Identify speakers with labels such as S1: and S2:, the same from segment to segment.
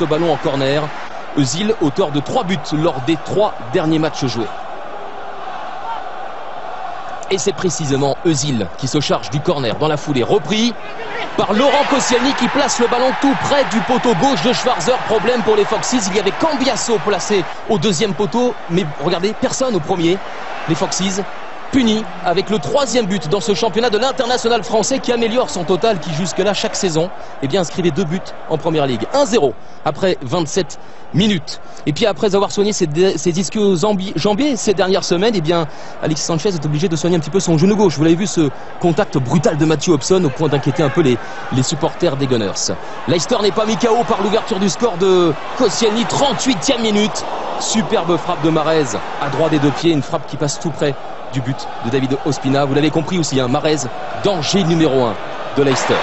S1: ce ballon en corner. Özil, auteur de 3 buts lors des 3 derniers matchs joués. Et c'est précisément Özil qui se charge du corner dans la foulée. Repris par Laurent Koscielny qui place le ballon tout près du poteau gauche de Schwarzer. Problème pour les Foxes. Il y avait Cambiasso placé au deuxième poteau. Mais regardez, personne au premier. Les Foxes punis avec le 3e but dans ce championnat de l'international français qui améliore son total, qui jusque-là chaque saison inscrivait 2 buts en première ligue. 1-0 après 27 minutes. Et puis après avoir soigné ses ischio-jambiers ces dernières semaines, Alexis Sanchez est obligé de soigner un petit peu son genou gauche. Vous l'avez vu, ce contact brutal de Matthew Hobson au point d'inquiéter un peu les supporters des Gunners. Leicester n'est pas mis KO par l'ouverture du score de Koscielny, 38e minute. Superbe frappe de Mahrez à droit des 2 pieds, une frappe qui passe tout près du but de David Ospina. Vous l'avez compris aussi, Mahrez, danger numéro 1 de Leicester.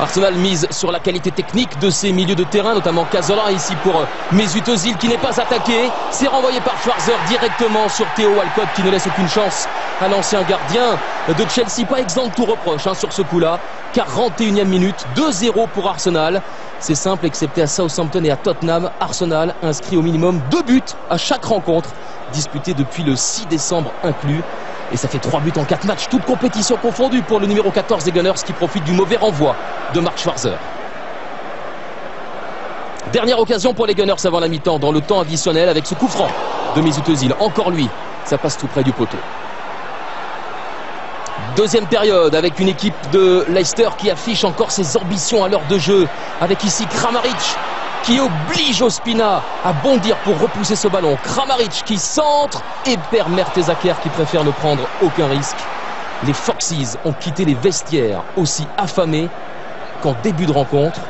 S1: Arsenal mise sur la qualité technique de ses milieux de terrain, notamment Cazorla ici pour Mesut Özil qui n'est pas attaqué. C'est renvoyé par Schwarzer directement sur Theo Walcott qui ne laisse aucune chance à l'ancien gardien de Chelsea. Pas exempt de tout reproche sur ce coup-là. 41e minute, 2-0 pour Arsenal. C'est simple, excepté à Southampton et à Tottenham. Arsenal inscrit au minimum 2 buts à chaque rencontre disputée depuis le 6 décembre inclus. Et ça fait 3 buts en 4 matchs, toutes compétitions confondues pour le numéro 14 des Gunners qui profite du mauvais renvoi de Mark Schwarzer. Dernière occasion pour les Gunners avant la mi-temps dans le temps additionnel avec ce coup franc de Mesut Özil. Encore lui, ça passe tout près du poteau. Deuxième période avec une équipe de Leicester qui affiche encore ses ambitions à l'heure de jeu. Avec ici Kramaric qui oblige Ospina à bondir pour repousser ce ballon. Kramaric qui centre et perd Mertesacker qui préfère ne prendre aucun risque. Les Foxes ont quitté les vestiaires aussi affamés qu'en début de rencontre.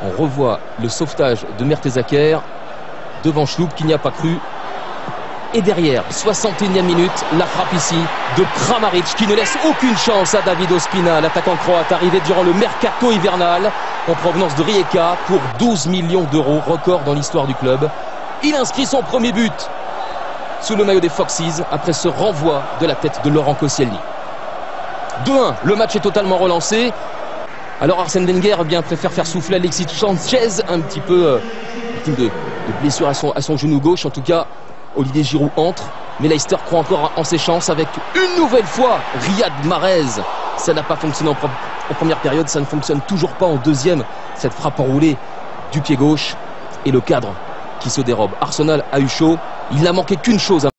S1: On revoit le sauvetage de Mertesacker devant Schlupp qui n'y a pas cru. Et derrière, 61e minute, la frappe ici de Kramaric qui ne laisse aucune chance à David Ospina, l'attaquant croate arrivé durant le mercato hivernal en provenance de Rijeka pour 12 millions d'euros, record dans l'histoire du club. Il inscrit son premier but sous le maillot des Foxes après ce renvoi de la tête de Laurent Koscielny. 2-1, le match est totalement relancé. Alors Arsène Wenger préfère faire souffler Alexis Sanchez un petit peu victime de blessure à son genou gauche. En tout cas, Olivier Giroud entre, mais Leicester croit encore en ses chances avec une nouvelle fois Riyad Mahrez. Ça n'a pas fonctionné en première période, ça ne fonctionne toujours pas en deuxième. Cette frappe enroulée du pied gauche et le cadre qui se dérobe. Arsenal a eu chaud, il n'a manqué qu'une chose.